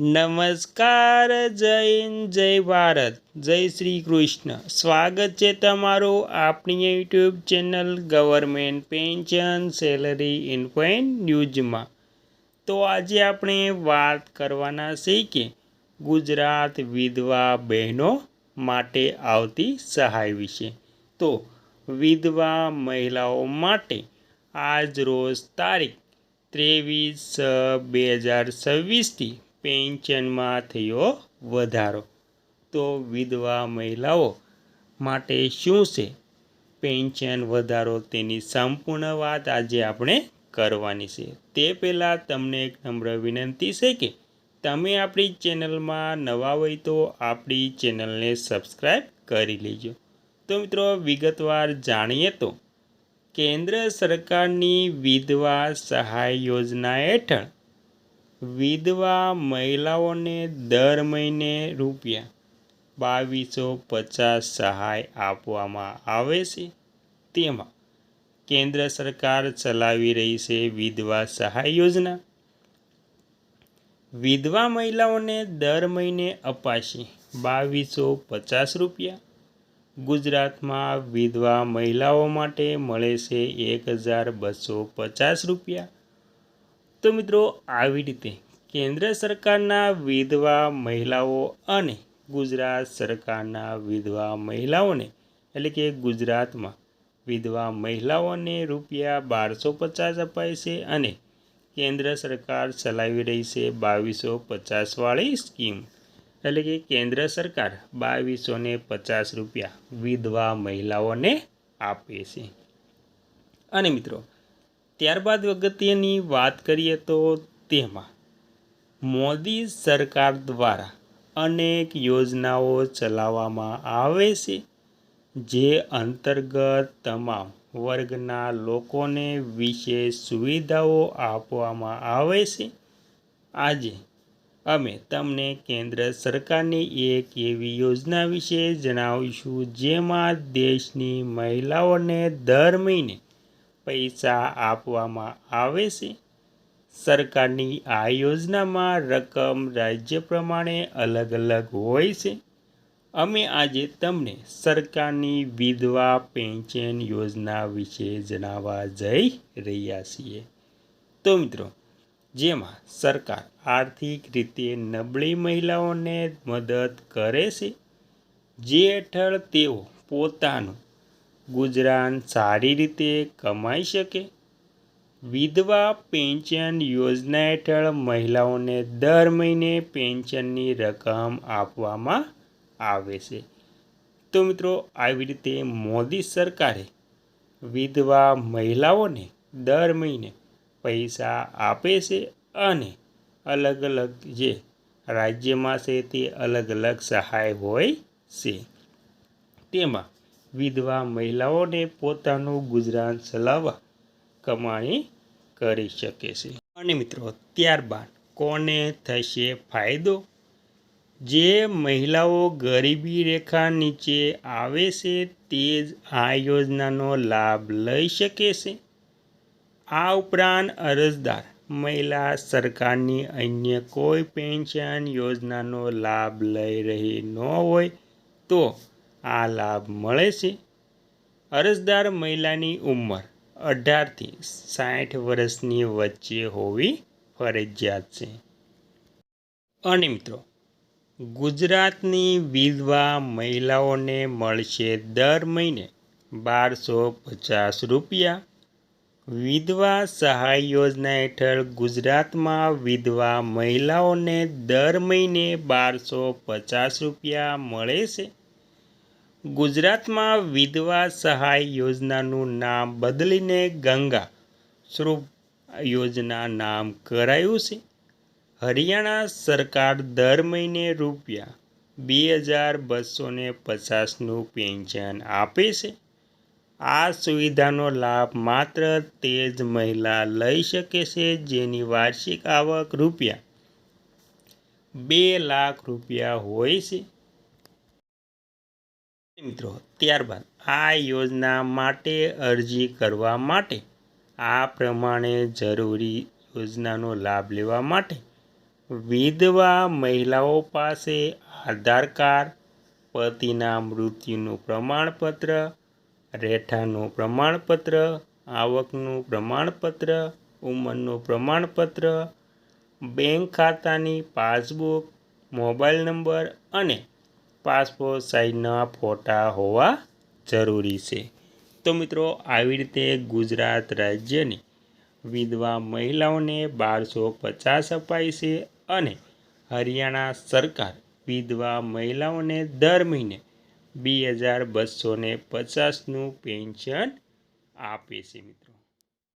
નમસ્કાર, જય હિન્દ, જય ભારત, જય શ્રી કૃષ્ણ. સ્વાગત છે તમારું આપણી YouTube channel government pension salary info and ન્યૂઝમાં. તો આજે આપણે વાત કરવાના છીએ કે ગુજરાત વિધવા બહેનો માટે આવતી સહાય વિશે. તો વિધવા મહિલાઓ માટે આજ રોજ તારીખ 23/6/2026થી પેન્શનમાં થયો વધારો. તો વિધવા મહિલાઓ માટે શું છે પેન્શન વધારો, તેની સંપૂર્ણ વાત આજે આપણે કરવાની છે. તે પહેલાં તમને એક નમ્ર વિનંતી છે કે તમે આપણી ચેનલમાં નવા હોય તો આપણી ચેનલને સબસ્ક્રાઈબ કરી લેજો. તો મિત્રો વિગતવાર જાણીએ તો કેન્દ્ર સરકારની વિધવા સહાય યોજના હેઠળ વિધવા મહિલાઓને દર મહિને ₹2250 સહાય આપવામાં આવે છે. તેમાં કેન્દ્ર સરકાર ચલાવી રહી છે વિધવા સહાય યોજના. વિધવા મહિલાઓને દર મહિને અપાશે ₹2250. ગુજરાતમાં વિધવા મહિલાઓ માટે મળે છે ₹1250. તો મિત્રો આવી રીતે કેન્દ્ર સરકારના વિધવા મહિલાઓ અને ગુજરાત સરકારના વિધવા મહિલાઓને એટલે કે ગુજરાતમાં વિધવા મહિલાઓને ₹1250 અપાય છે અને કેન્દ્ર સરકાર ચલાવી રહી છે 2250 વાળી સ્કીમ. એટલે કે કેન્દ્ર સરકાર ₹2250 વિધવા મહિલાઓને આપે છે. અને મિત્રો ત્યારબાદ અગત્યની વાત કરીએ તો તેમાં મોદી સરકાર દ્વારા અનેક યોજનાઓ ચલાવવામાં આવે છે, જે અંતર્ગત તમામ વર્ગના લોકોને વિશેષ સુવિધાઓ આપવામાં આવે છે. આજે અમે તમને કેન્દ્ર સરકારની એક એવી યોજના વિશે જણાવીશું જેમાં દેશની મહિલાઓને દર મહિને પૈસા આપવામાં આવે છે. સરકારની આ યોજનામાં રકમ રાજ્ય પ્રમાણે અલગ અલગ હોય છે. અમે આજે તમને સરકારની વિધવા પેન્શન યોજના વિશે જણાવવા જઈ રહ્યા છીએ. તો મિત્રો જેમાં સરકાર આર્થિક રીતે નબળી મહિલાઓને મદદ કરે છે, જે હેઠળ તેઓ પોતાનું ગુજરાન સારી રીતે કમાઈ શકે. વિધવા પેન્શન યોજના હેઠળ મહિલાઓને દર મહિને પેન્શનની રકમ આપવામાં આવે છે. તો મિત્રો આવી રીતે મોદી સરકારે વિધવા મહિલાઓને દર મહિને પૈસા આપે છે અને અલગ અલગ જે રાજ્યમાં છે તે અલગ અલગ સહાય હોય છે. તેમાં વિધવા મહિલાઓને પોતાનું ગુજરાન ચલાવવા કમાણી કરી શકે છે. અને મિત્રો ત્યારબાદ કોને થશે ફાયદો? જે મહિલાઓ ગરીબી રેખા નીચે આવે છે તે જ આ યોજનાનો લાભ લઈ શકે છે. આ ઉપરાંત અરજદાર મહિલા સરકારની અન્ય કોઈ પેન્શન યોજનાનો લાભ લઈ રહી ન હોય તો આ લાભ મળે છે. અરજદાર મહિલાની ઉંમર 18થી 60 વર્ષની વચ્ચે હોવી ફરજિયાત છે. અને મિત્રો ગુજરાતની વિધવા મહિલાઓને મળશે દર મહિને ₹1250. વિધવા સહાય યોજના હેઠળ ગુજરાતમાં વિધવા મહિલાઓને દર મહિને ₹1250 મળે છે. ગુજરાતમાં વિધવા સહાય યોજનાનું નામ બદલીને ગંગા સ્વરૂપ યોજના નામ કરાયું છે. હરિયાણા સરકાર દર મહિને ₹2250નું પેન્શન આપે છે. આ સુવિધાનો લાભ માત્ર તે જ મહિલા લઈ શકે છે જેની વાર્ષિક આવક ₹2 લાખ હોય છે. મિત્રો ત્યારબાદ આ યોજના માટે અરજી કરવા માટે આ પ્રમાણે જરૂરી યોજનાનો લાભ લેવા માટે વિધવા મહિલાઓ પાસે આધાર કાર્ડ, પતિના મૃત્યુનું પ્રમાણપત્ર, રહેઠાણનું પ્રમાણપત્ર, આવકનું પ્રમાણપત્ર, ઉંમરનું પ્રમાણપત્ર, બેંક ખાતાની પાસબુક, મોબાઈલ નંબર અને પાસપોર્ટ સાઇઝના ફોટા હોવા જરૂરી છે. તો મિત્રો, આવી રીતે ગુજરાત રાજ્યની વિધવા મહિલાઓને 1250 અપાય છે અને હરિયાણા સરકાર વિધવા મહિલાઓને દર મહિને 2250નું પેન્શન આપે છે.